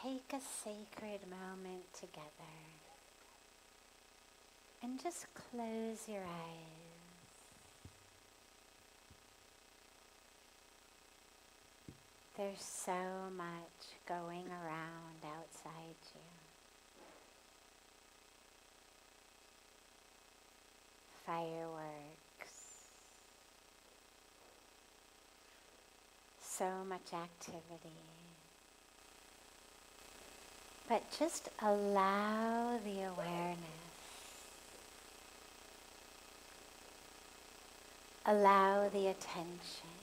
take a sacred moment together and just close your eyes. There's so much going around outside you. Fireworks, so much activity. But just allow the awareness, allow the attention,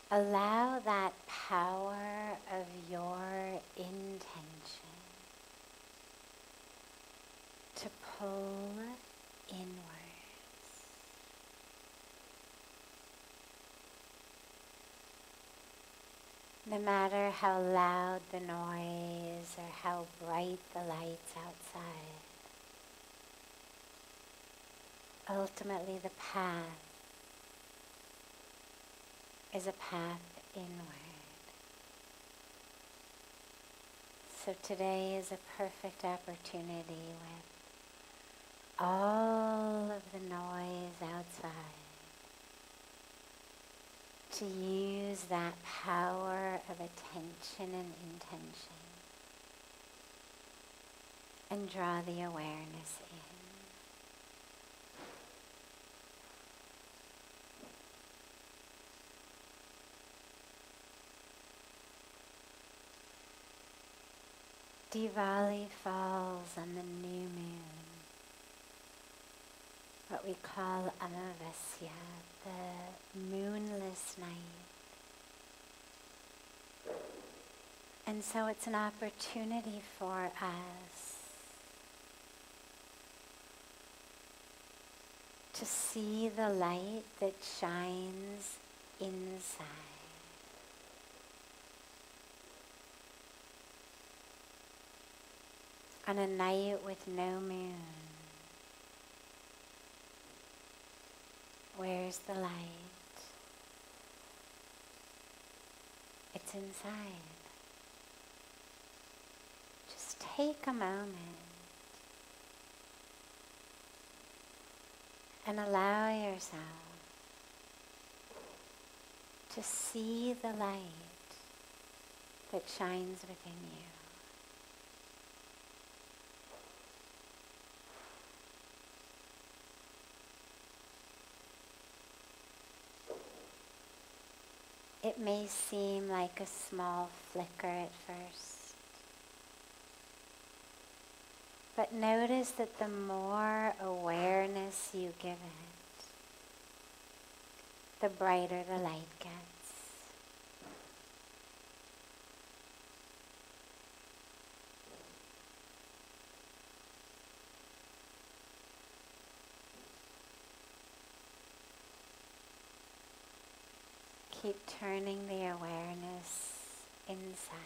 allow that power of your intention to pull inwards. No matter how loud the noise or how bright the lights outside, ultimately the path is a path inward. So today is a perfect opportunity with all of the noise outside to use that power of attention and intention and draw the awareness in. Diwali falls on the new moon, what we call Amavasya, the moonless night. And so it's an opportunity for us to see the light that shines inside. On a night with no moon, where's the light? It's inside. Just take a moment and allow yourself to see the light that shines within you. It may seem like a small flicker at first, but notice that the more awareness you give it, the brighter the light gets. Keep turning the awareness inside.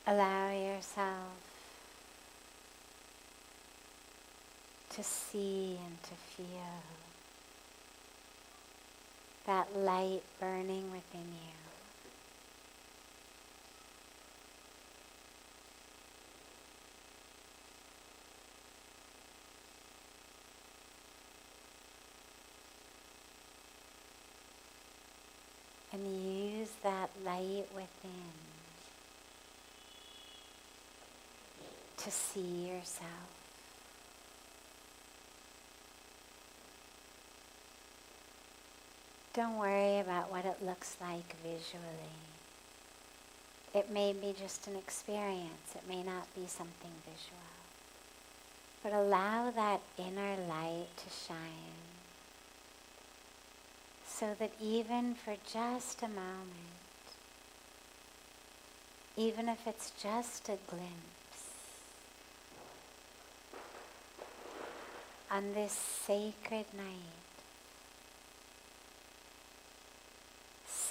Allow yourself to see and to feel that light burning within you. And use that light within to see yourself. Don't worry about what it looks like visually. It may be just an experience. It may not be something visual. But allow that inner light to shine so that even for just a moment, even if it's just a glimpse, on this sacred night,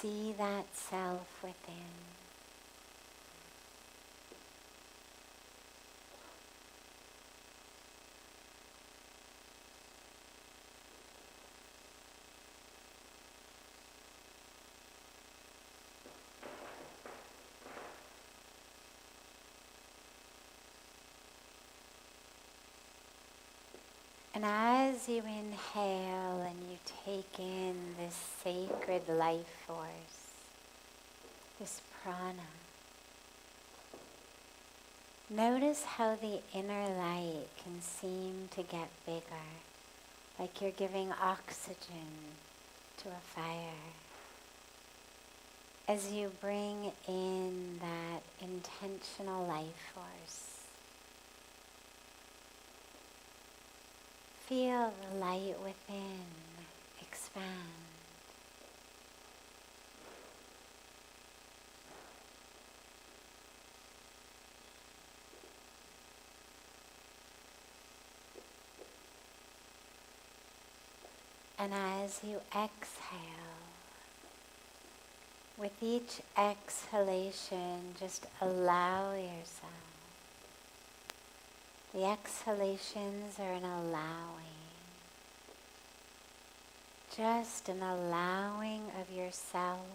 see that self within. And as you inhale and you take in this sacred life force, this prana, notice how the inner light can seem to get bigger, like you're giving oxygen to a fire. As you bring in that intentional life force, feel the light within expand. And as you exhale, with each exhalation, just allow yourself. The exhalations are an allowing, just an allowing of yourself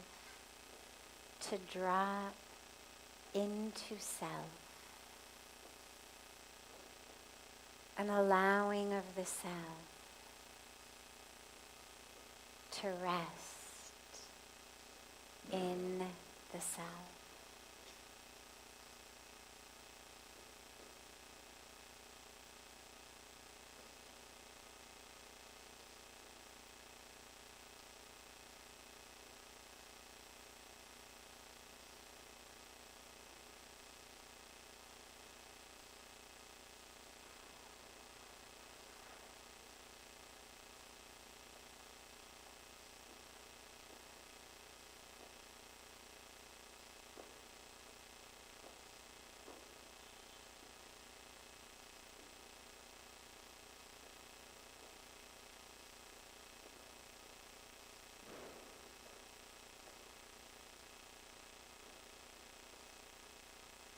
to drop into self, an allowing of the self to rest in the self.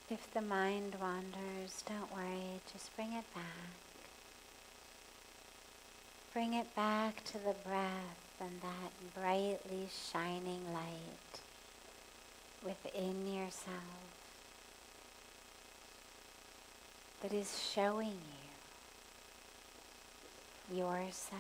If the mind wanders, don't worry, just bring it back. Bring it back to the breath and that brightly shining light within yourself that is showing you yourself.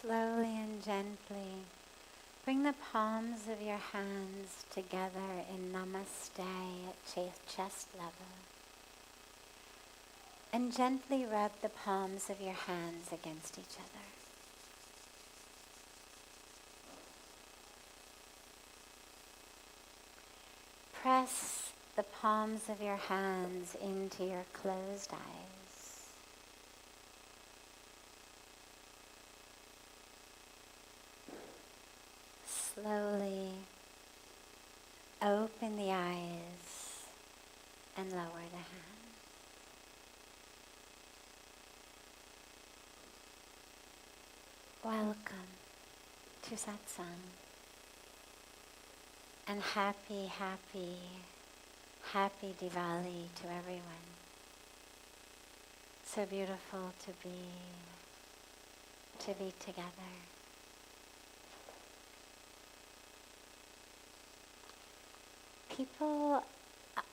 Slowly and gently, bring the palms of your hands together in Namaste at chest level. And gently rub the palms of your hands against each other. Press the palms of your hands into your closed eyes. Slowly open the eyes and lower the hands. Welcome to Satsang. And happy Diwali to everyone. So beautiful to be together. People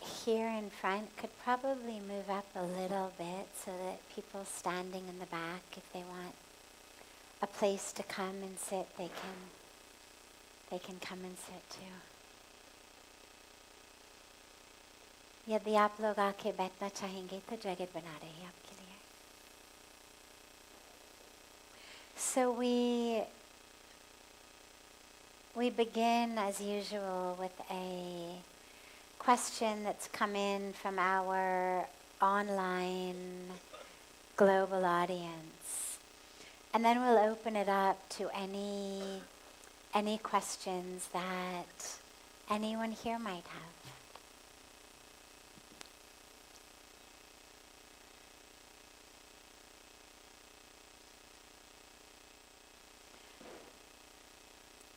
here in front could probably move up a little bit so that people standing in the back, if they want a place to come and sit, they can come and sit too. यदि आप लोग आके बैठना चाहेंगे तो जगह बना रहे हैं आपके लिए. So we begin as usual with a question that's come in from our online global audience. And then we'll open it up to any questions that anyone here might have.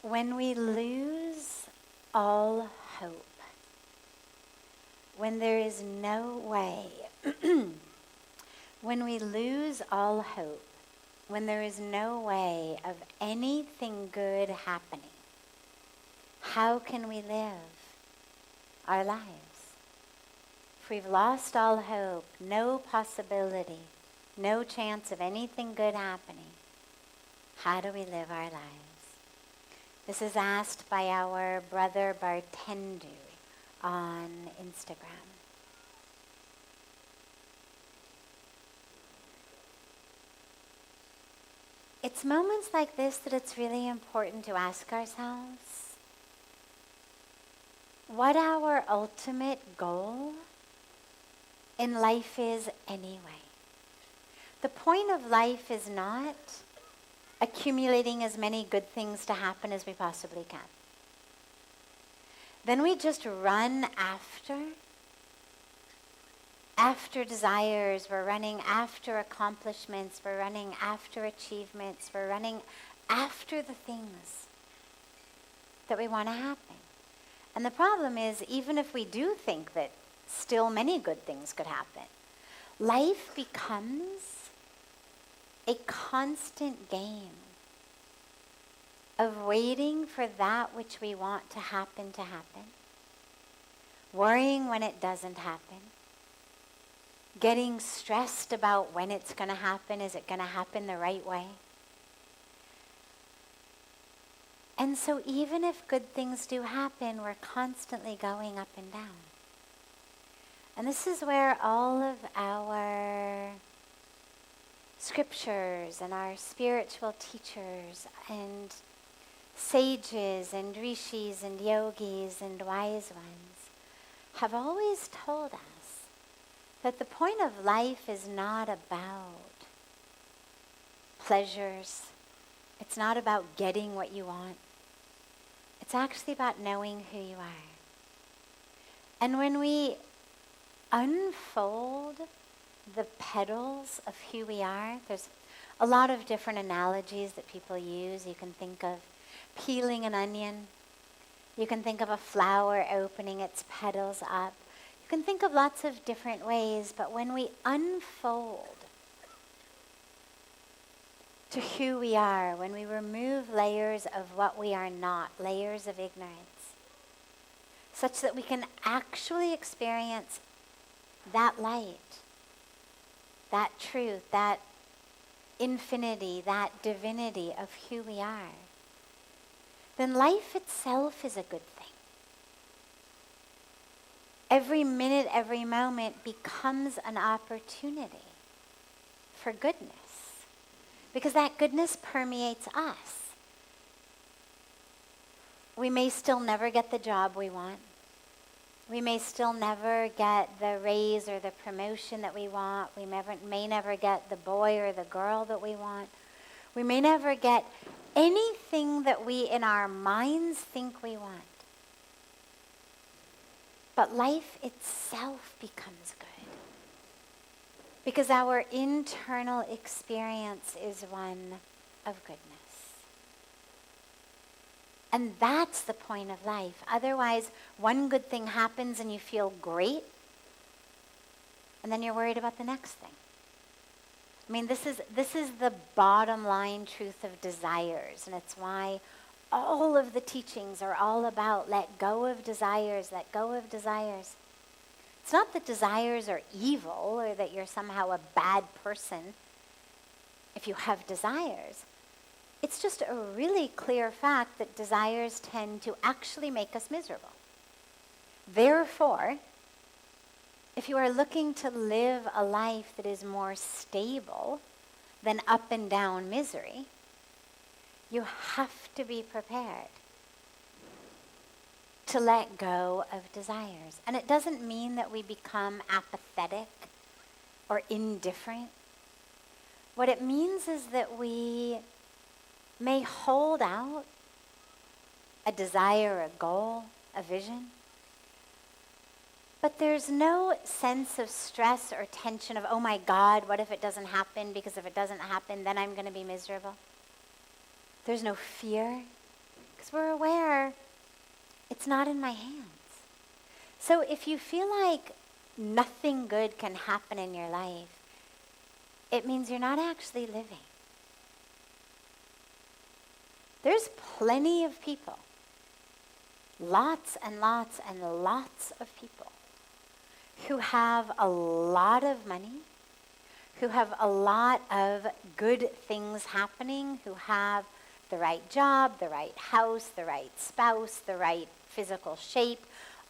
When we lose all hope, when there is no way, when we lose all hope, when there is no way of anything good happening, how can we live our lives? If we've lost all hope, no possibility, no chance of anything good happening, how do we live our lives? This is asked by our brother Bartendu on Instagram. It's moments like this that it's really important to ask ourselves what our ultimate goal in life is anyway. The point of life is not accumulating as many good things to happen as we possibly can. Then we just run after desires, we're running after accomplishments, we're running after achievements, we're running after the things that we want to happen. And the problem is, even if we do think that still many good things could happen, life becomes a constant game of waiting for that which we want to happen, worrying when it doesn't happen, getting stressed about when it's going to happen, is it going to happen the right way? And so even if good things do happen, we're constantly going up and down. And this is where all of our scriptures and our spiritual teachers and sages and rishis and yogis and wise ones have always told us that the point of life is not about pleasures. It's not about getting what you want. It's actually about knowing who you are. And when we unfold the petals of who we are, there's a lot of different analogies that people use. You can think of peeling an onion. You can think of a flower opening its petals up. You can think of lots of different ways, but when we unfold to who we are, when we remove layers of what we are not, layers of ignorance, such that we can actually experience that light, that truth, that infinity, that divinity of who we are, then life itself is a good thing. Every minute, every moment becomes an opportunity for goodness, because that goodness permeates us. We may still never get the job we want. We may still never get the raise or the promotion that we want. We may never get the boy or the girl that we want. We may never get anything that we in our minds think we want. But life itself becomes good, because our internal experience is one of goodness. And that's the point of life. Otherwise, one good thing happens and you feel great, and then you're worried about the next thing. I mean, this is the bottom line truth of desires, and it's why all of the teachings are all about let go of desires, let go of desires. It's not that desires are evil or that you're somehow a bad person if you have desires. It's just a really clear fact that desires tend to actually make us miserable. Therefore, if you are looking to live a life that is more stable than up and down misery, you have to be prepared to let go of desires. And it doesn't mean that we become apathetic or indifferent. What it means is that we may hold out a desire, a goal, a vision, but there's no sense of stress or tension of, oh my God, what if it doesn't happen? Because if it doesn't happen, then I'm going to be miserable. There's no fear, because we're aware it's not in my hands. So if you feel like nothing good can happen in your life, it means you're not actually living. There's plenty of people, lots and lots and lots of people, who have a lot of money, who have a lot of good things happening, who have the right job, the right house, the right spouse, the right physical shape,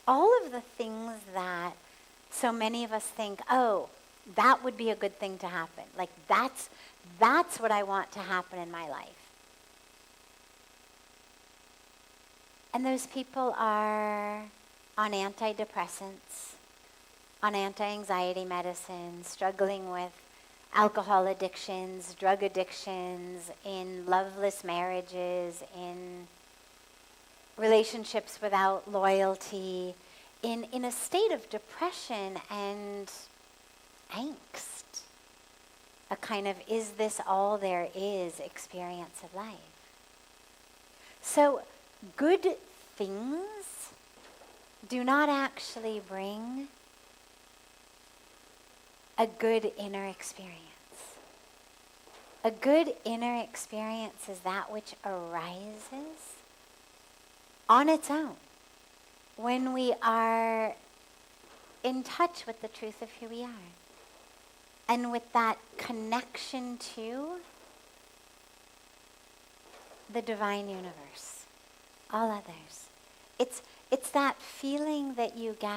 all of the things that so many of us think, oh, that would be a good thing to happen. Like that's what I want to happen in my life. And those people are on antidepressants, on anti-anxiety medicine, struggling with alcohol addictions, drug addictions, in loveless marriages, in relationships without loyalty, in a state of depression and angst, a kind of is this all there is experience of life. So good things do not actually bring a good inner experience. A good inner experience is that which arises on its own when we are in touch with the truth of who we are and with that connection to the divine universe, all others. It's that feeling that you get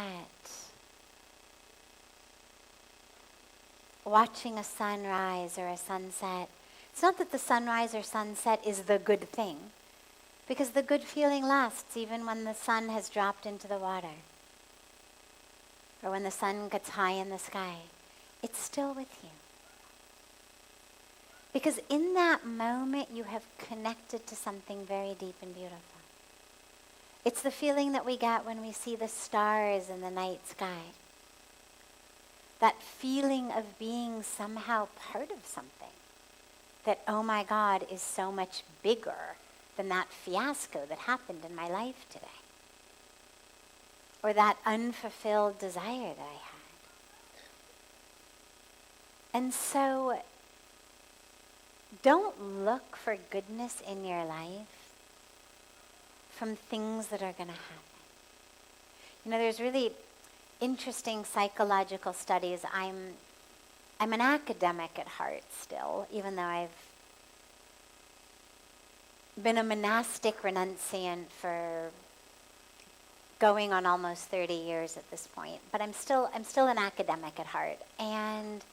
watching a sunrise or a sunset. It's not that the sunrise or sunset is the good thing, because the good feeling lasts even when the sun has dropped into the water or when the sun gets high in the sky. It's still with you. Because in that moment you have connected to something very deep and beautiful. It's the feeling that we get when we see the stars in the night sky. That feeling of being somehow part of something. That, oh my God, is so much bigger than that fiasco that happened in my life today. Or that unfulfilled desire that I had. And so, don't look for goodness in your life from things that are going to happen. You know, there's really interesting psychological studies. I'm an academic at heart still, even though I've been a monastic renunciant for going on almost 30 years at this point. But I'm still an academic at heart. And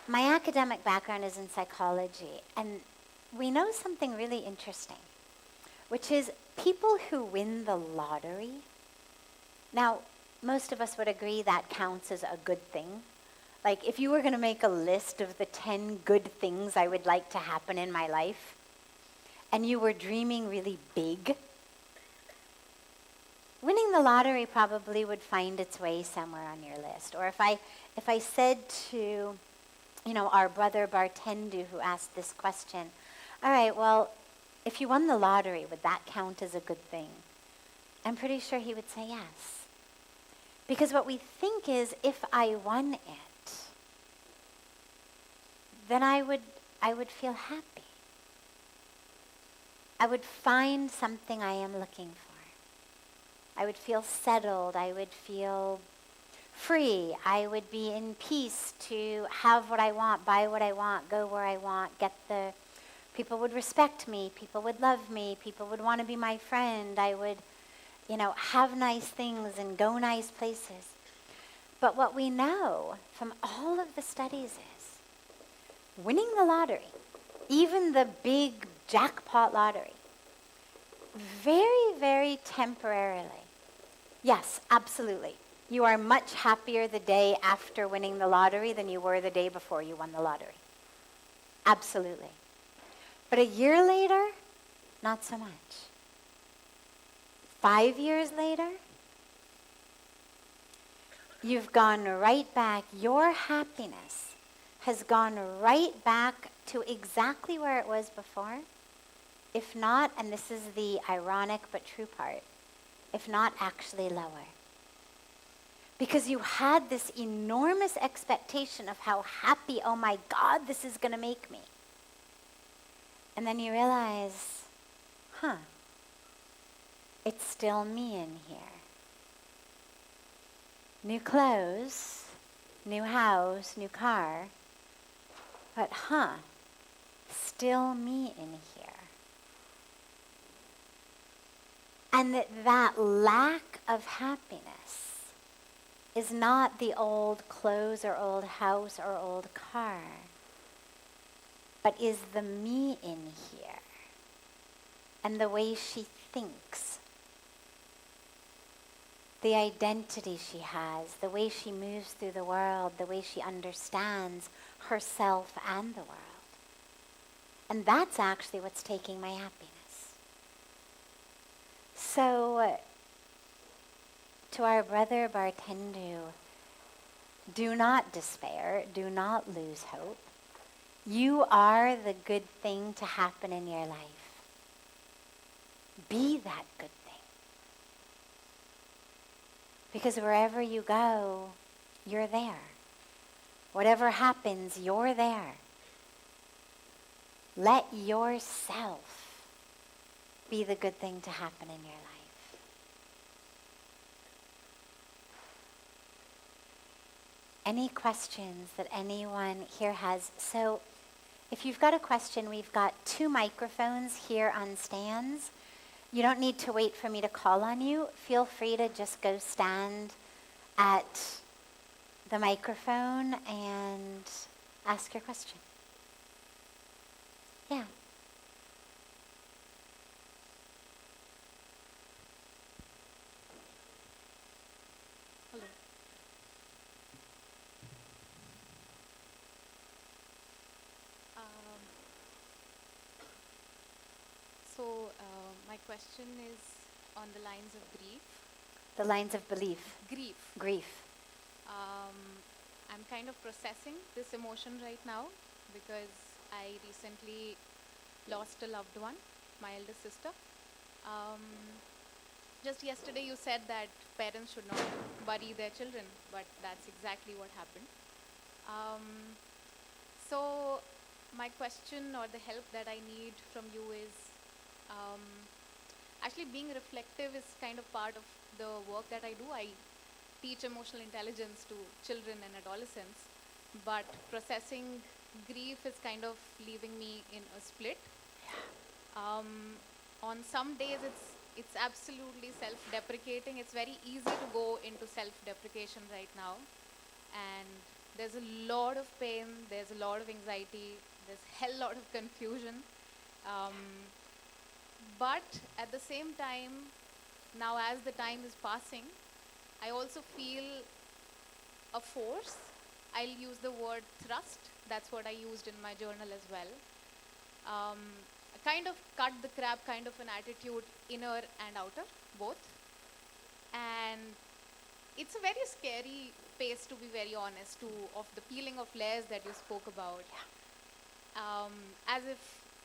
my academic background is in psychology. And we know something really interesting, which is people who win the lottery. Now, most of us would agree that counts as a good thing. Like, if you were going to make a list of the 10 good things I would like to happen in my life, and you were dreaming really big, winning the lottery probably would find its way somewhere on your list. Or if I said to, our brother Bartendu, who asked this question, all right, well, if you won the lottery, would that count as a good thing? I'm pretty sure he would say yes. Because what we think is, if I won it, then I would feel happy. I would find something I am looking for. I would feel settled. I would feel free. I would be in peace to have what I want, buy what I want, go where I want, people would respect me, people would love me, people would want to be my friend. I would, have nice things and go nice places. But what we know from all of the studies is winning the lottery, even the big jackpot lottery, very, very temporarily. Yes, absolutely. You are much happier the day after winning the lottery than you were the day before you won the lottery. Absolutely. But a year later, not so much. 5 years later, you've gone right back. Your happiness has gone right back to exactly where it was before. If not, and this is the ironic but true part, if not actually lower. Because you had this enormous expectation of how happy, oh my God, this is going to make me. And then you realize, it's still me in here. New clothes, new house, new car, but still me in here. And that lack of happiness is not the old clothes or old house or old car, but is the me in here and the way she thinks, the identity she has, the way she moves through the world, the way she understands herself and the world. And that's actually what's taking my happiness. So, to our brother Bartendu, do not despair, do not lose hope. You are the good thing to happen in your life. Be that good thing. Because wherever you go, you're there. Whatever happens, you're there. Let yourself be the good thing to happen in your life. Any questions that anyone here has? So if you've got a question, we've got 2 microphones here on stands. You don't need to wait for me to call on you. Feel free to just go stand at the microphone and ask your question. Yeah. Hello. My question is on the lines of grief. The lines of belief. Grief. Grief. I'm kind of processing this emotion right now because I recently lost a loved one, my elder sister. Just yesterday you said that parents should not bury their children, but that's exactly what happened. So my question or the help that I need from you is, actually being reflective is kind of part of the work that I do. I teach emotional intelligence to children and adolescents, but processing grief is kind of leaving me in a split. On some days it's absolutely self-deprecating. It's very easy to go into self-deprecation right now, and there's a lot of pain, there's a lot of anxiety, there's a hell lot of confusion. But at the same time, now as the time is passing, I also feel a force. I'll use the word thrust. That's what I used in my journal as well. A kind of cut the crap kind of an attitude, inner and outer, both. And it's a very scary pace, to be very honest, of the peeling of layers that you spoke about. Yeah. As if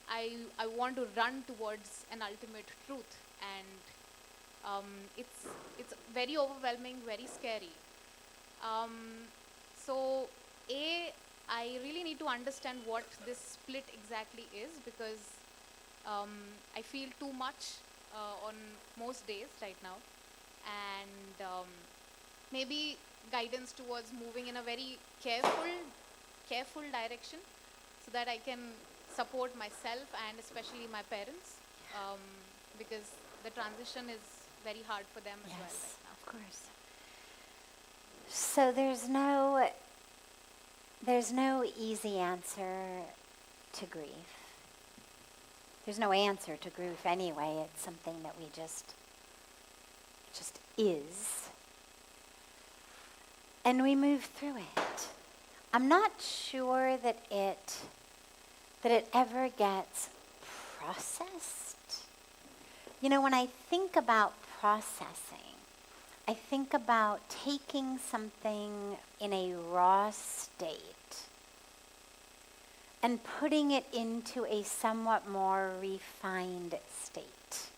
I want to run towards an ultimate truth, and it's very overwhelming, very scary. So I really need to understand what this split exactly is, because I feel too much on most days right now, and maybe guidance towards moving in a very careful direction, so that I can support myself and especially my parents, because the transition is very hard for them as well right now. Of course. So there's no easy answer to grief. There's no answer to grief anyway. It's something that we just is. And we move through it. I'm not sure that it ever gets processed. You know, when I think about processing, I think about taking something in a raw state and putting it into a somewhat more refined state,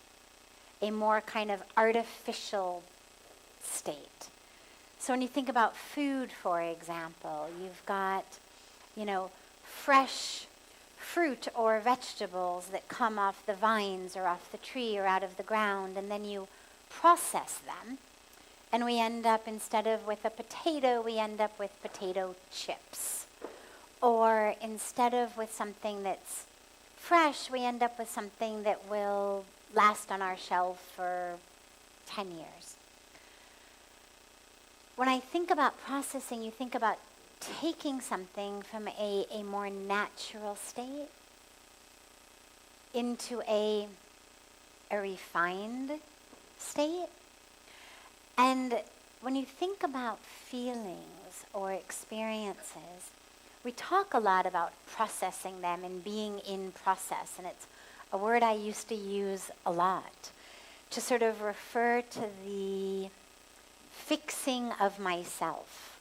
a more kind of artificial state. So when you think about food, for example, you've got, fresh fruit or vegetables that come off the vines or off the tree or out of the ground, and then you process them. And we end up, instead of with a potato, we end up with potato chips. Or instead of with something that's fresh, we end up with something that will last on our shelf for 10 years. When I think about processing, you think about taking something from a more natural state into a refined state. And when you think about feelings or experiences, we talk a lot about processing them and being in process, and it's a word I used to use a lot to sort of refer to the fixing of myself.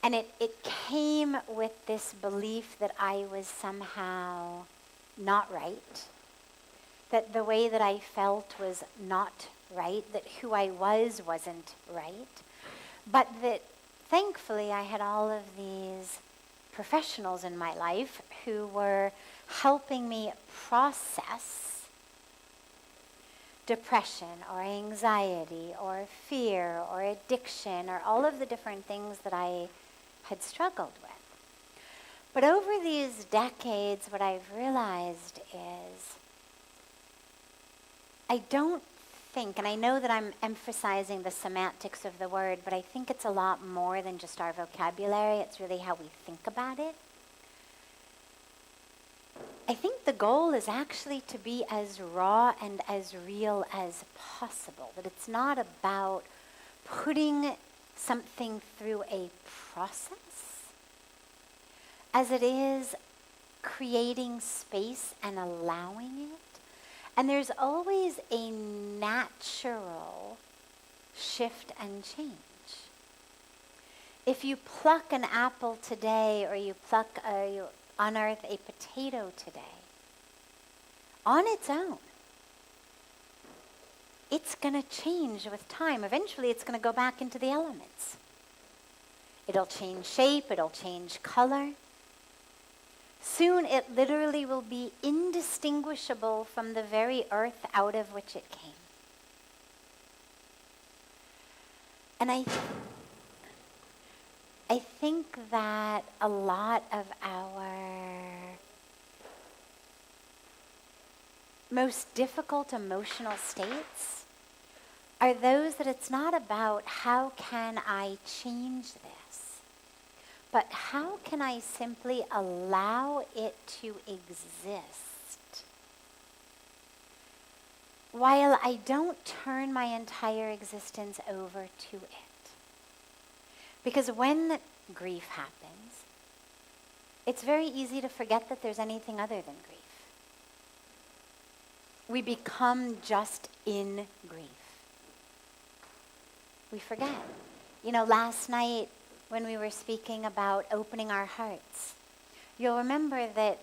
And it came with this belief that I was somehow not right, that the way that I felt was not right, that who I wasn't right, but that thankfully I had all of these professionals in my life who were helping me process depression or anxiety or fear or addiction or all of the different things that I had struggled with. But over these decades, what I've realized is I don't think, and I know that I'm emphasizing the semantics of the word, but I think it's a lot more than just our vocabulary. It's really how we think about it. I think the goal is actually to be as raw and as real as possible, that it's not about putting something through a process as it is creating space and allowing it. And there's always a natural shift and change. If you pluck an apple today, or you unearth a potato today, on its own, it's going to change with time. Eventually, it's going to go back into the elements. It'll change shape, it'll change color. Soon it literally will be indistinguishable from the very earth out of which it came. And I think that a lot of our most difficult emotional states are those that it's not about how can I change this, but how can I simply allow it to exist while I don't turn my entire existence over to it. Because when grief happens, it's very easy to forget that there's anything other than grief. We become just in grief. We forget. Last night when we were speaking about opening our hearts, you'll remember that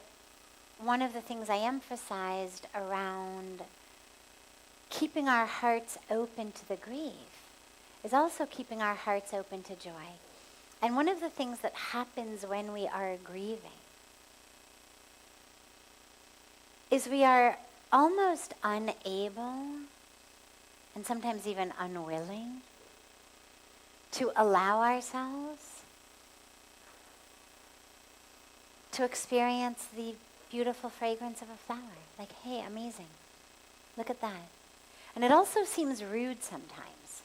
one of the things I emphasized around keeping our hearts open to the grief is also keeping our hearts open to joy. And one of the things that happens when we are grieving is we are almost unable, and sometimes even unwilling, to allow ourselves to experience the beautiful fragrance of a flower. Like, hey, amazing. Look at that. And it also seems rude sometimes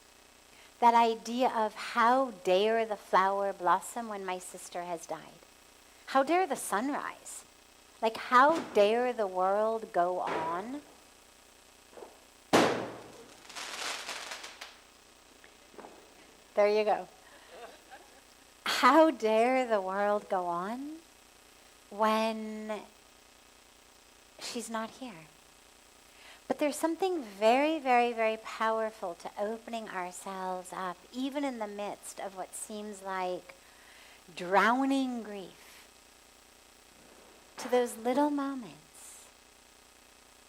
That idea of how dare the flower blossom when my sister has died? How dare the sun rise? Like, how dare the world go on? There you go. How dare the world go on when she's not here? But there's something very, very, very powerful to opening ourselves up, even in the midst of what seems like drowning grief, to those little moments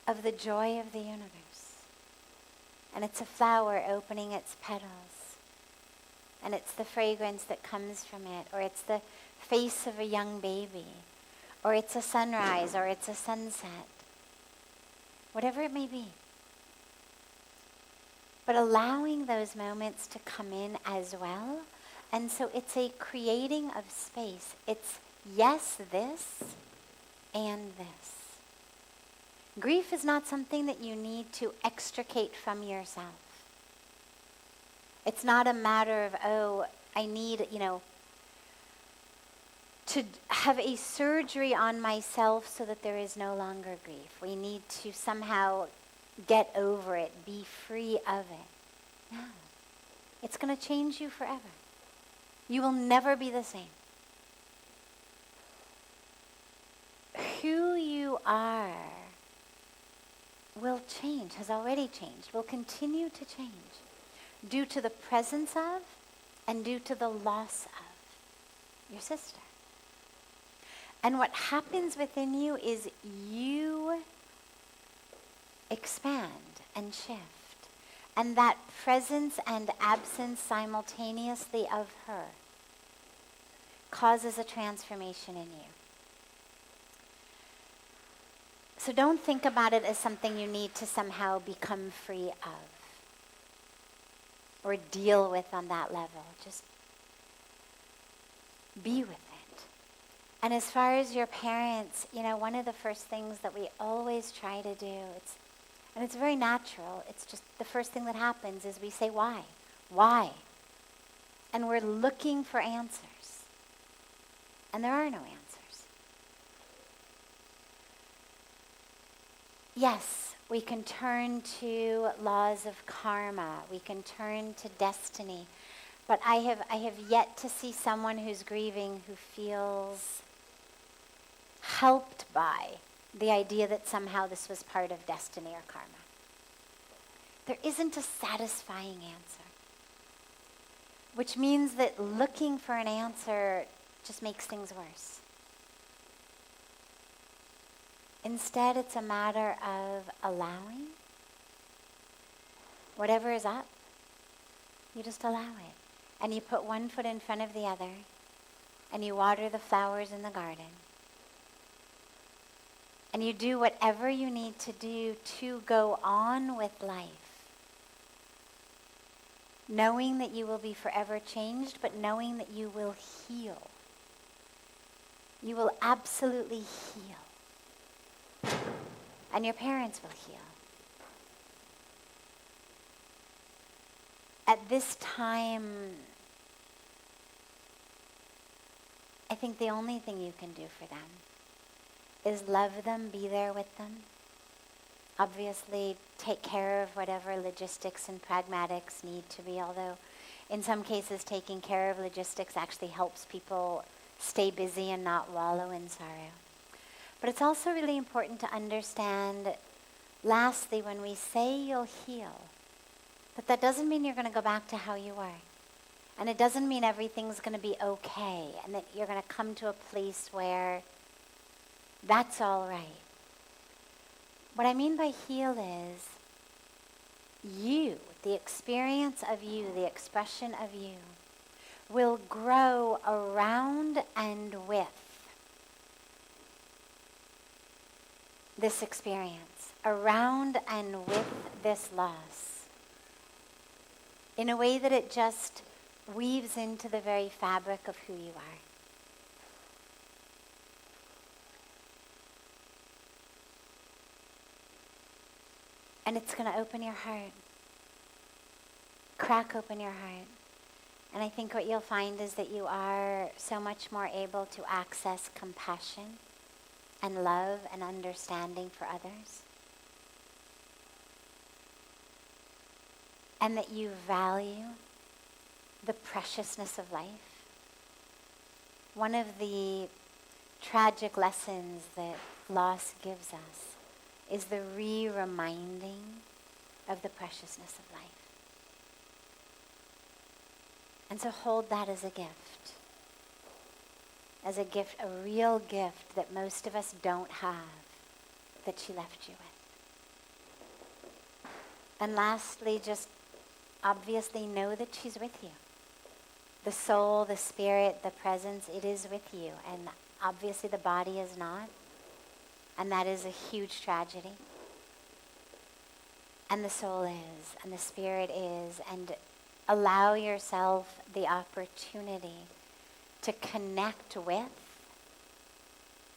of the joy of the universe. And it's a flower opening its petals, and it's the fragrance that comes from it, or it's the face of a young baby, or it's a sunrise, or it's a sunset. Whatever it may be. But allowing those moments to come in as well. And so it's a creating of space. It's yes, this, and this. Grief is not something that you need to extricate from yourself. It's not a matter of, oh, I need, to have a surgery on myself so that there is no longer grief. We need to somehow get over it, be free of it. No. It's going to change you forever. You will never be the same. Who you are will change, has already changed, will continue to change due to the presence of and due to the loss of your sister. And what happens within you is you expand and shift. And that presence and absence simultaneously of her causes a transformation in you. So don't think about it as something you need to somehow become free of or deal with on that level. Just be with it. And as far as your parents, one of the first things that we always try to do, it's very natural, it's just the first thing that happens is we say, why? Why? And we're looking for answers. And there are no answers. Yes, we can turn to laws of karma. We can turn to destiny. But I have yet to see someone who's grieving who feels helped by the idea that somehow this was part of destiny or karma. There isn't a satisfying answer. Which means that looking for an answer just makes things worse. Instead, it's a matter of allowing whatever is up. You just allow it. And you put one foot in front of the other, and you water the flowers in the garden. And you do whatever you need to do to go on with life. Knowing that you will be forever changed, but knowing that you will heal. You will absolutely heal. And your parents will heal. At this time, I think the only thing you can do for them is love them, be there with them. Obviously, take care of whatever logistics and pragmatics need to be, although in some cases taking care of logistics actually helps people stay busy and not wallow in sorrow. But it's also really important to understand, lastly, when we say you'll heal, that doesn't mean you're going to go back to how you were. And it doesn't mean everything's going to be okay and that you're going to come to a place where that's all right. What I mean by heal is you, the experience of you, the expression of you, will grow around and with this experience, around and with this loss, in a way that it just weaves into the very fabric of who you are. And it's going to open your heart. crack open your heart. And I think what you'll find is that you are so much more able to access compassion and love and understanding for others. And that you value the preciousness of life. One of the tragic lessons that loss gives us is the reminding of the preciousness of life. And so hold that as a gift, a real gift that most of us don't have, that she left you with. And lastly, just obviously know that she's with you. The soul, the spirit, the presence, it is with you. And obviously the body is not. And that is a huge tragedy. And the soul is, and the spirit is, and allow yourself the opportunity to connect with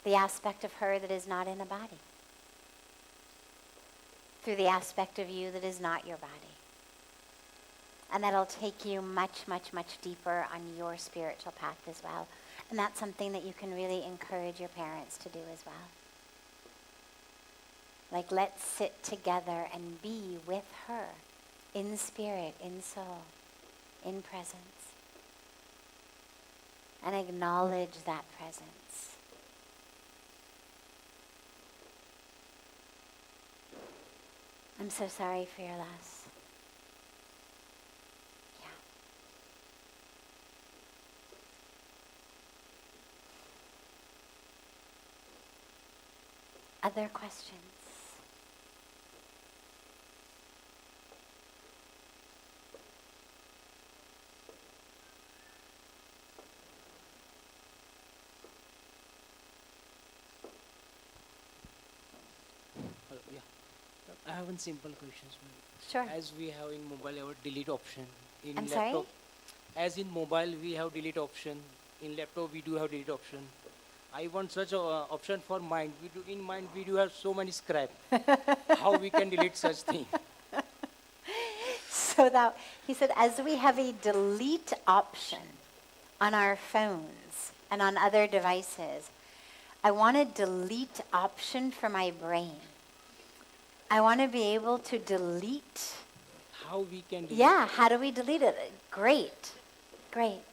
the aspect of her that is not in a body, through the aspect of you that is not your body. And that'll take you much, much, much deeper on your spiritual path as well. And that's something that you can really encourage your parents to do as well. Like, let's sit together and be with her in spirit, in soul, in presence. And acknowledge that presence. I'm so sorry for your loss. Yeah. Other questions? Hello, yeah. I have one simple question. Sure. As we have in mobile our delete option, in I'm laptop, sorry? as in mobile we have delete option, in laptop we do have delete option. I want such a option for mind. In mind we do have so many scrap. How we can delete such thing? So that, he said, as we have a delete option on our phones and on other devices, I want a delete option for my brain. I want to be able to delete. How we can delete? Yeah, how do we delete it? Great, great.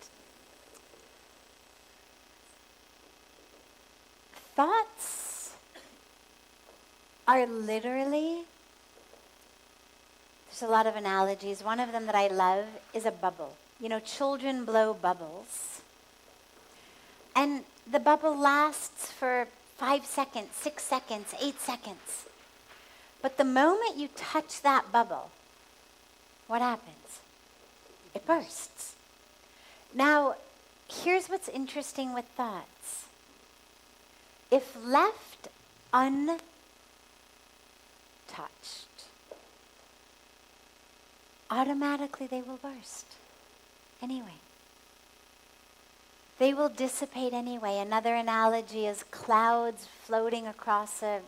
Thoughts are literally, there's a lot of analogies. One of them that I love is a bubble. You know, children blow bubbles. And the bubble lasts for 5 seconds, 6 seconds, 8 seconds. But the moment you touch that bubble, what happens? It bursts. Now, here's what's interesting with thoughts. If left untouched, automatically they will burst anyway. They will dissipate anyway. Another analogy is clouds floating across a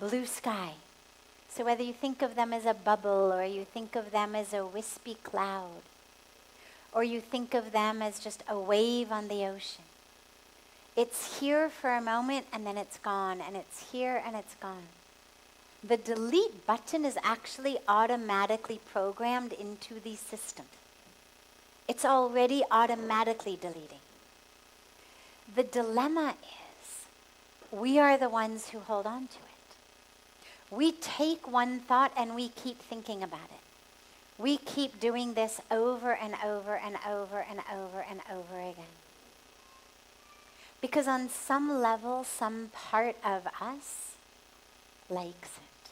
blue sky. So whether you think of them as a bubble, or you think of them as a wispy cloud, or you think of them as just a wave on the ocean, it's here for a moment and then it's gone, and it's here and it's gone. The delete button is actually automatically programmed into the system. It's already automatically deleting. The dilemma is, we are the ones who hold on to it. We take one thought and we keep thinking about it. We keep doing this over and over and over and over and over again. Because on some level, some part of us likes it.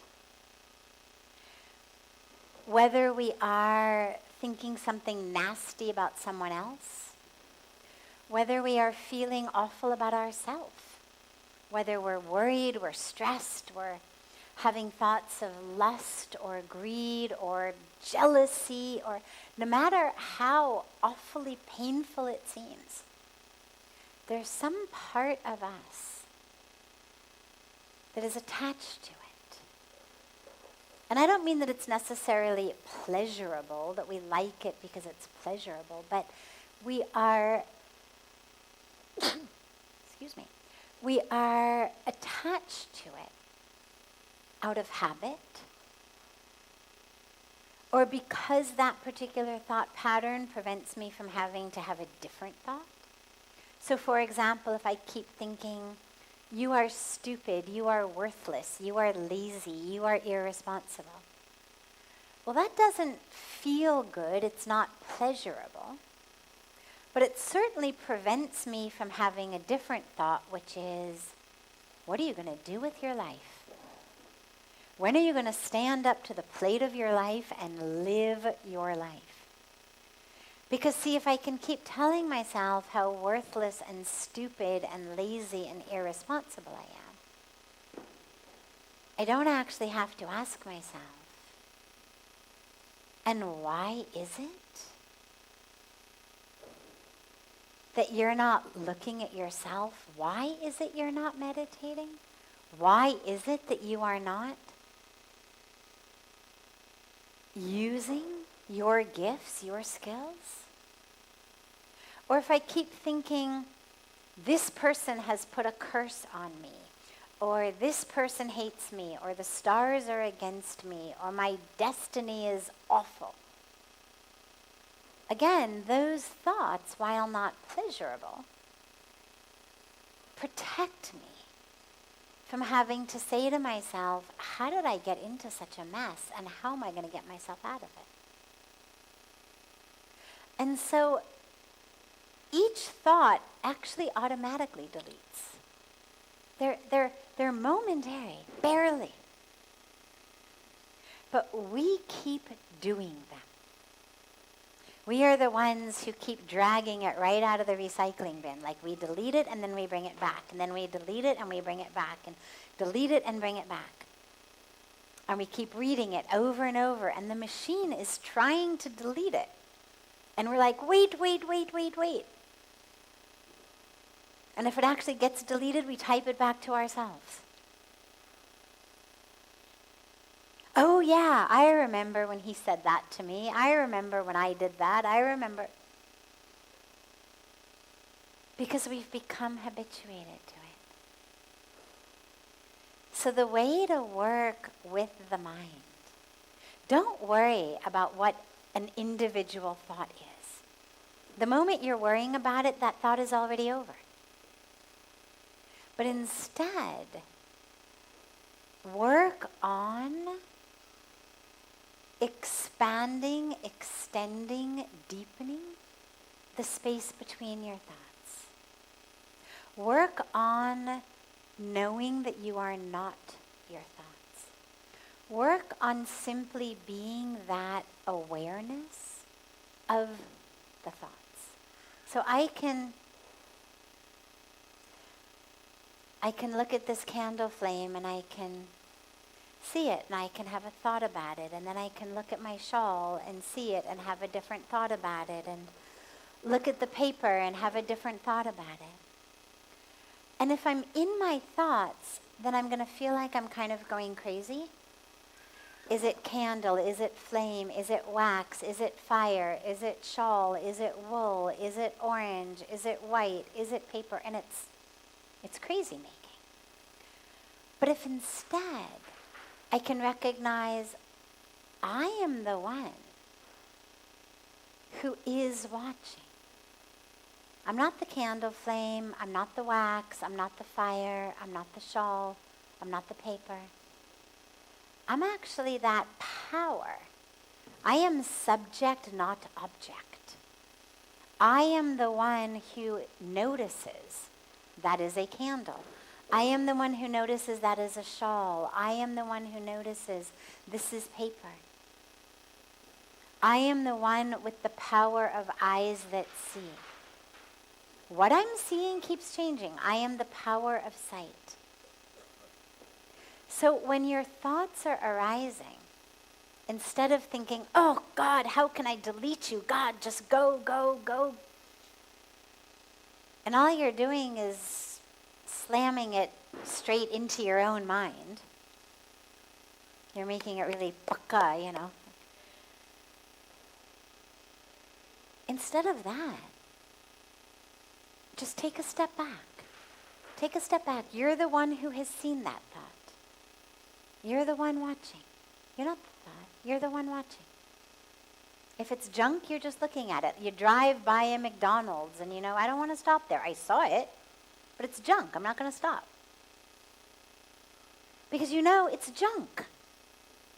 Whether we are thinking something nasty about someone else, whether we are feeling awful about ourselves, whether we're worried, we're stressed, we're having thoughts of lust or greed or jealousy, or no matter how awfully painful it seems, there's some part of us that is attached to it. And I don't mean that it's necessarily pleasurable, that we like it because it's pleasurable, but we are, excuse me, we are attached to it out of habit, or because that particular thought pattern prevents me from having to have a different thought. So for example, if I keep thinking, you are stupid, you are worthless, you are lazy, you are irresponsible. Well, that doesn't feel good, it's not pleasurable, but it certainly prevents me from having a different thought, which is, what are you going to do with your life? When are you going to stand up to the plate of your life and live your life? Because see, if I can keep telling myself how worthless and stupid and lazy and irresponsible I am, I don't actually have to ask myself, and why is it that you're not looking at yourself? Why is it you're not meditating? Why is it that you are not using your gifts, your skills? Or if I keep thinking, this person has put a curse on me, or this person hates me, or the stars are against me, or my destiny is awful. Again, those thoughts, while not pleasurable, protect me from having to say to myself, how did I get into such a mess, and how am I going to get myself out of it? And so each thought actually automatically deletes. They're momentary, barely. But we keep doing them. We are the ones who keep dragging it right out of the recycling bin. Like we delete it and then we bring it back. And then we delete it and we bring it back. And delete it and bring it back. And we keep reading it over and over. And the machine is trying to delete it. And we're like, wait. And if it actually gets deleted, we type it back to ourselves. Oh yeah, I remember when he said that to me. I remember when I did that. I remember. Because we've become habituated to it. So the way to work with the mind, don't worry about what an individual thought is. The moment you're worrying about it, that thought is already over. But instead, work on expanding, extending, deepening the space between your thoughts. Work on knowing that you are not your thoughts. Work on simply being that awareness of the thoughts. So I can look at this candle flame and I can see it and I can have a thought about it, and then I can look at my shawl and see it and have a different thought about it, and look at the paper and have a different thought about it. And if I'm in my thoughts, then I'm going to feel like I'm kind of going crazy. Is it candle? Is it flame? Is it wax? Is it fire? Is it shawl? Is it wool? Is it orange? Is it white? Is it paper? And it's crazy making. But if instead I can recognize I am the one who is watching. I'm not the candle flame, I'm not the wax, I'm not the fire, I'm not the shawl, I'm not the paper. I'm actually that power. I am subject, not object. I am the one who notices that is a candle. I am the one who notices that is a shawl. I am the one who notices this is paper. I am the one with the power of eyes that see. What I'm seeing keeps changing. I am the power of sight. So when your thoughts are arising, instead of thinking, oh God, how can I delete you? God, just go. And all you're doing is slamming it straight into your own mind. You're making it really paka, you know. Instead of that, just take a step back. Take a step back. You're the one who has seen that thought. You're the one watching. You're not the thought. You're the one watching. If it's junk, you're just looking at it. You drive by a McDonald's and I don't want to stop there. I saw it, but it's junk. I'm not going to stop. Because it's junk.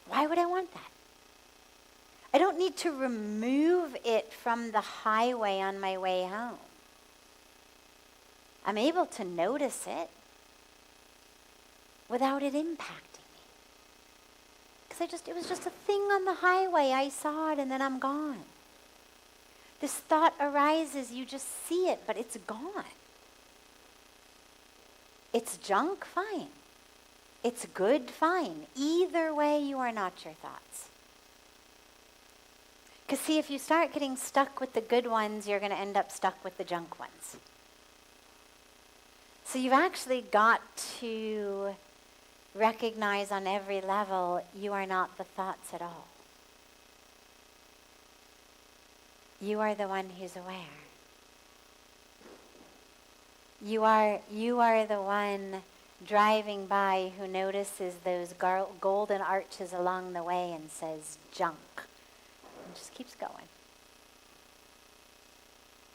Why would I want that? I don't need to remove it from the highway on my way home. I'm able to notice it without it impacting me. Because it was just a thing on the highway. I saw it and then I'm gone. This thought arises, you just see it, but it's gone. It's junk, fine. It's good, fine. Either way, you are not your thoughts. Because see, if you start getting stuck with the good ones, you're going to end up stuck with the junk ones. So you've actually got to recognize on every level you are not the thoughts at all. You are the one who's aware. You are the one driving by who notices those golden arches along the way and says junk. And just keeps going.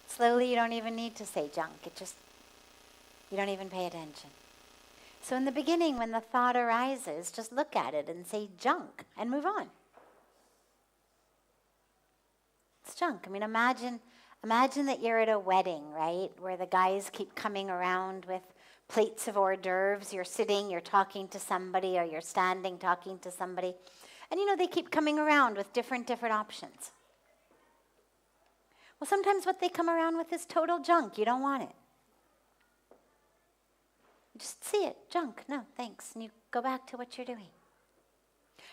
Slowly, you don't even need to say junk. You don't even pay attention. So in the beginning, when the thought arises, just look at it and say junk and move on. It's junk. I mean, imagine that you're at a wedding, right? Where the guys keep coming around with plates of hors d'oeuvres. You're sitting, you're talking to somebody, or you're standing talking to somebody. And they keep coming around with different options. Well, sometimes what they come around with is total junk. You don't want it. Just see it, junk, no, thanks. And you go back to what you're doing.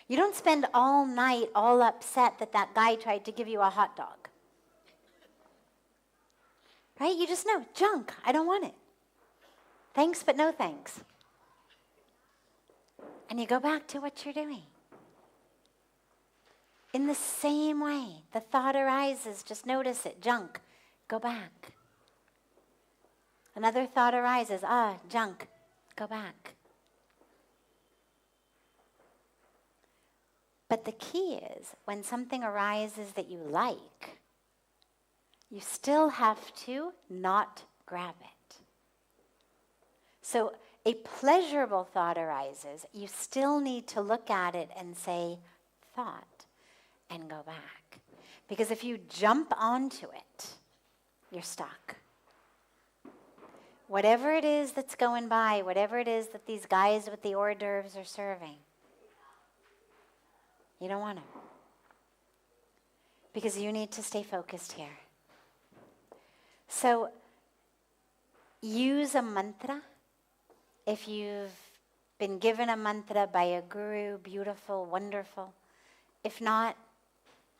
You don't spend all night all upset that guy tried to give you a hot dog. Right? You just know, junk, I don't want it. Thanks, but no thanks. And you go back to what you're doing. In the same way, the thought arises, just notice it, junk, go back. Another thought arises, junk, go back. But the key is, when something arises that you like, you still have to not grab it. So a pleasurable thought arises, you still need to look at it and say, thought, and go back. Because if you jump onto it, you're stuck. Whatever it is that's going by, whatever it is that these guys with the hors d'oeuvres are serving, you don't want them. Because you need to stay focused here. So, use a mantra. If you've been given a mantra by a guru, beautiful, wonderful. If not,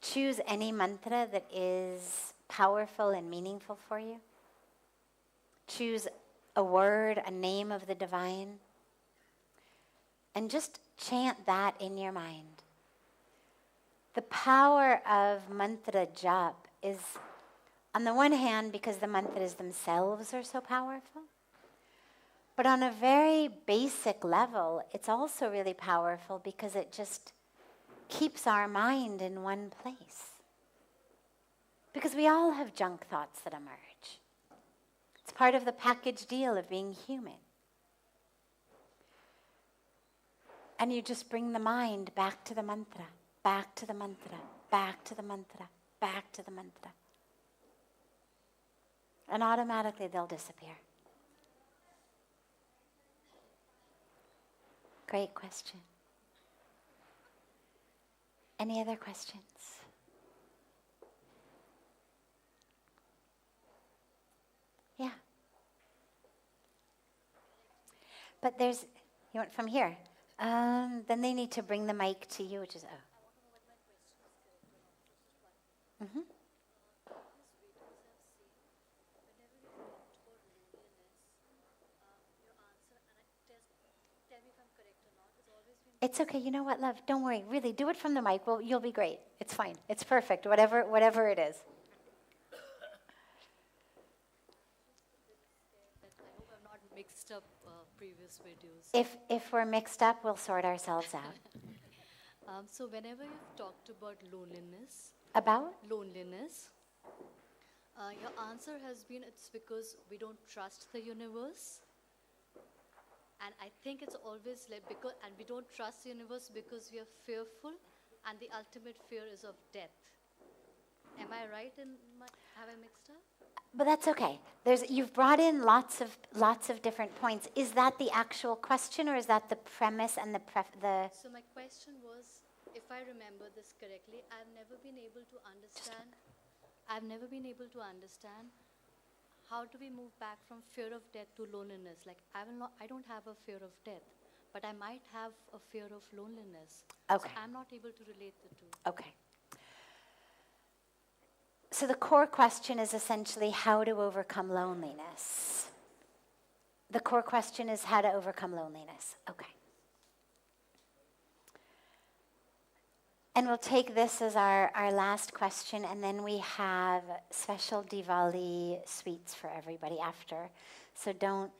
choose any mantra that is powerful and meaningful for you. Choose a word, a name of the divine, and just chant that in your mind. The power of mantra jap is, on the one hand, because the mantras themselves are so powerful, but on a very basic level, it's also really powerful because it just keeps our mind in one place. Because we all have junk thoughts that emerge. It's part of the package deal of being human. And you just bring the mind back to the mantra, back to the mantra, back to the mantra, back to the mantra. And automatically they'll disappear. Great question. Any other questions? Yeah. But there's, you want from here? Then they need to bring the mic to you, which is, Mm-hmm. It's okay. You know what, love? Don't worry. Really, do it from the mic. Well, you'll be great. It's fine. It's perfect. Whatever it is. I hope I've not mixed up previous videos. If we're mixed up, we'll sort ourselves out. So whenever you've talked about loneliness, About? Your answer has been it's because we don't trust the universe. And I think it's always like and we don't trust the universe because we are fearful, and the ultimate fear is of death. Am I right have I mixed up? But that's okay. You've brought in lots of different points. Is that the actual question, or is that the premise and the So my question was, if I remember this correctly, I've never been able to understand how do we move back from fear of death to loneliness. Like I don't have a fear of death, but I might have a fear of loneliness. Okay. So I'm not able to relate the two. Okay. So the core question is essentially how to overcome loneliness. The core question is how to overcome loneliness. Okay. And we'll take this as our last question, and then we have special Diwali sweets for everybody after. So don't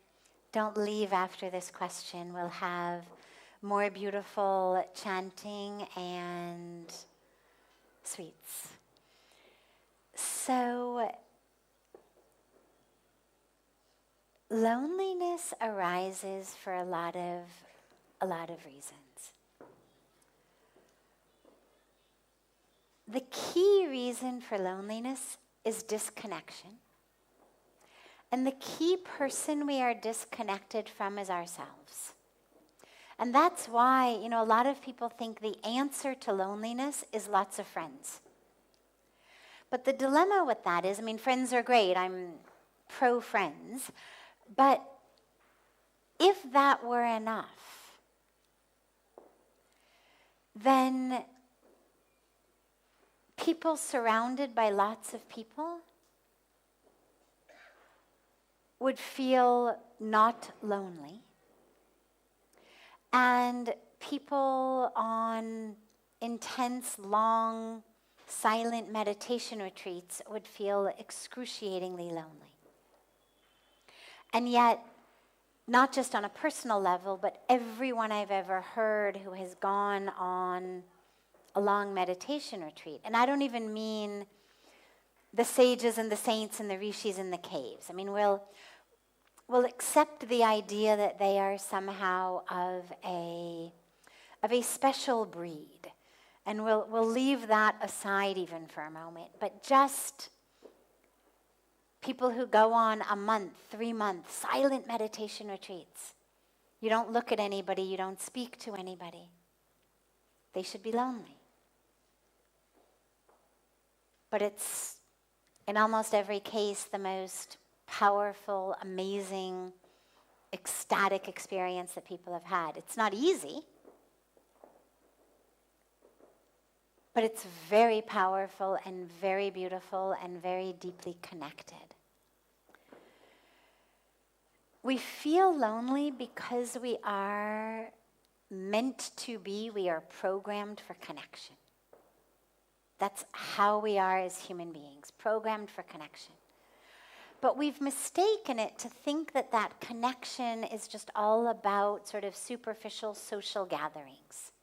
leave after this question. We'll have more beautiful chanting and sweets. So loneliness arises for a lot of reasons. The key reason for loneliness is disconnection. And the key person we are disconnected from is ourselves. And that's why, a lot of people think the answer to loneliness is lots of friends. But the dilemma with that is, friends are great. I'm pro-friends. But if that were enough, then people surrounded by lots of people would feel not lonely. And people on intense, long, silent meditation retreats would feel excruciatingly lonely. And yet, not just on a personal level, but everyone I've ever heard who has gone on a long meditation retreat, and I don't even mean the sages and the saints and the rishis in the caves. We'll accept the idea that they are somehow of a special breed. And we'll leave that aside even for a moment. But just people who go on a month, 3 months, silent meditation retreats. You don't look at anybody, you don't speak to anybody. They should be lonely. But it's, in almost every case, the most powerful, amazing, ecstatic experience that people have had. It's not easy. But it's very powerful and very beautiful and very deeply connected. We feel lonely because we are meant to be, we are programmed for connection. That's how we are as human beings, programmed for connection. But we've mistaken it to think that that connection is just all about sort of superficial social gatherings.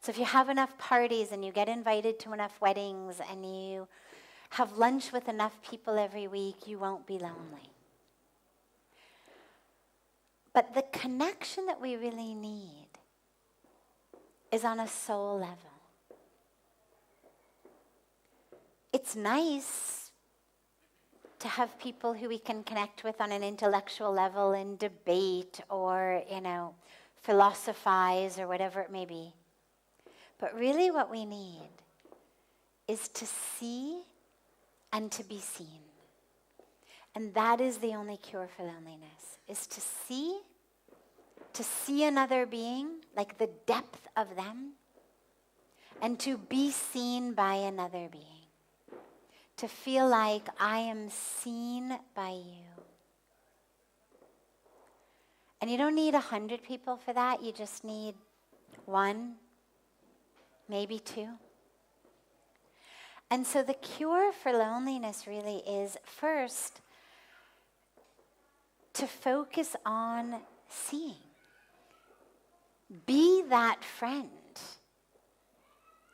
So if you have enough parties and you get invited to enough weddings and you have lunch with enough people every week, you won't be lonely. But the connection that we really need is on a soul level. It's nice to have people who we can connect with on an intellectual level and debate or, philosophize or whatever it may be. But really what we need is to see and to be seen. And that is the only cure for loneliness, is to see another being, like the depth of them, and to be seen by another being. To feel like I am seen by you. And you don't need 100 people for that, you just need one, maybe two. And so the cure for loneliness really is first to focus on seeing. Be that friend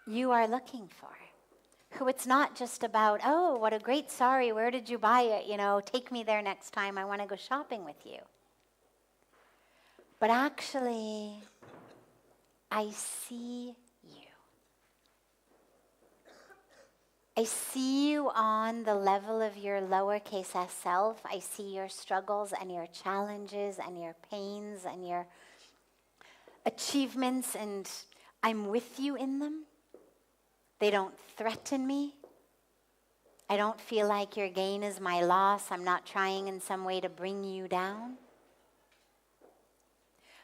you are looking for, who it's not just about, oh, what a great sari, where did you buy it? You know, take me there next time, I want to go shopping with you. But actually, I see you. I see you on the level of your lowercase s self. I see your struggles and your challenges and your pains and your achievements, and I'm with you in them. They don't threaten me. I don't feel like your gain is my loss. I'm not trying in some way to bring you down.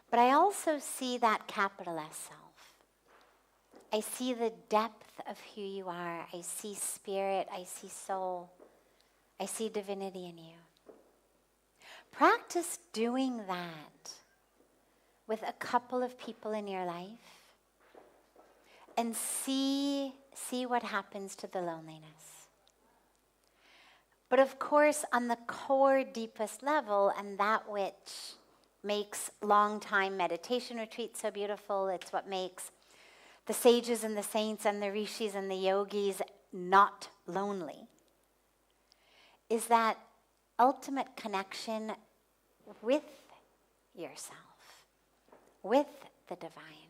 But I also see that capital S self. I see the depth of who you are. I see spirit. I see soul. I see divinity in you. Practice doing that with a couple of people in your life and see what happens to the loneliness. But of course, on the core, deepest level, and that which makes long-time meditation retreats so beautiful, it's what makes the sages and the saints and the rishis and the yogis not lonely, is that ultimate connection with yourself, with the divine.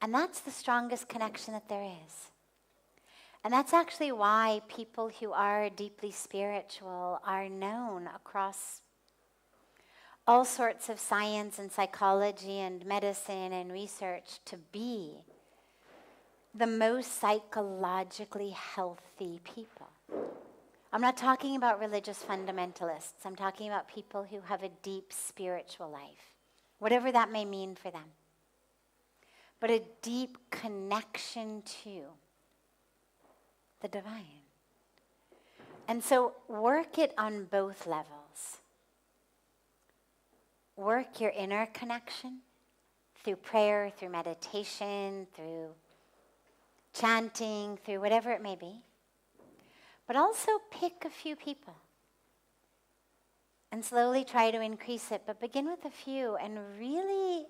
And that's the strongest connection that there is. And that's actually why people who are deeply spiritual are known across all sorts of science and psychology and medicine and research to be the most psychologically healthy people. I'm not talking about religious fundamentalists. I'm talking about people who have a deep spiritual life, whatever that may mean for them. But a deep connection to the divine. And so work it on both levels. Work your inner connection through prayer, through meditation, through chanting, through whatever it may be. But also pick a few people and slowly try to increase it. But begin with a few and really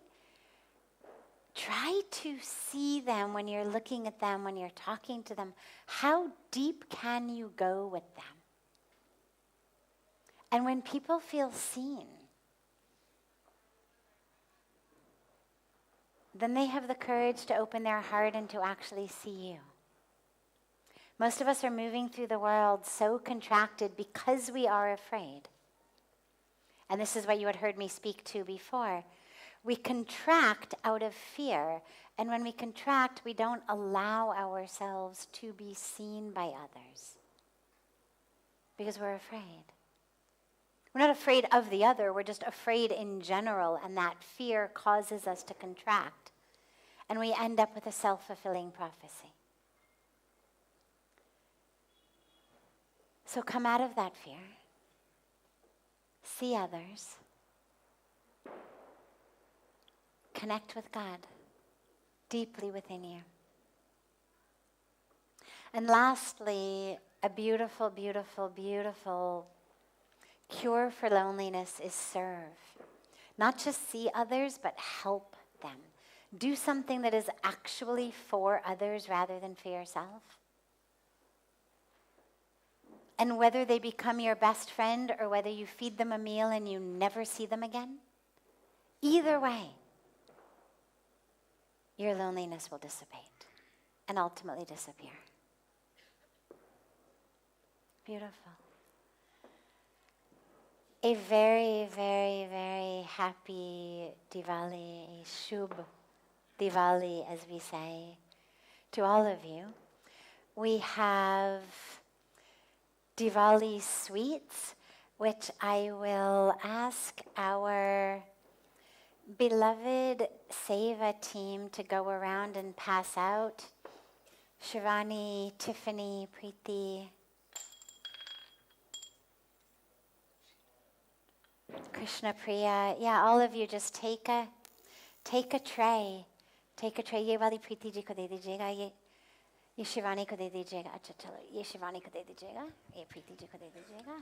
try to see them when you're looking at them, when you're talking to them. How deep can you go with them? And when people feel seen, then they have the courage to open their heart and to actually see you. Most of us are moving through the world so contracted because we are afraid. And this is what you had heard me speak to before. We contract out of fear, and when we contract, we don't allow ourselves to be seen by others because we're afraid. We're not afraid of the other, we're just afraid in general, and that fear causes us to contract, and we end up with a self-fulfilling prophecy. So come out of that fear, see others, connect with God deeply within you. And lastly, a beautiful, beautiful, beautiful cure for loneliness is serve. Not just see others, but help them. Do something that is actually for others rather than for yourself. And whether they become your best friend or whether you feed them a meal and you never see them again, either way, your loneliness will dissipate and ultimately disappear. Beautiful. A very, very, very happy Diwali, a Shubh Diwali, as we say, to all of you. We have Diwali sweets, which I will ask our beloved Seva team to go around and pass out. Shivani, Tiffany, Preeti, Krishna Priya. Yeah, all of you just take a Take a tray. ये वाली प्रीति जी को दे दीजिएगा, ये शिवानी को दे दीजिएगा. अच्छा चलो, ये शिवानी को दे दीजिएगा, ये प्रीति जी को दे दीजिएगा.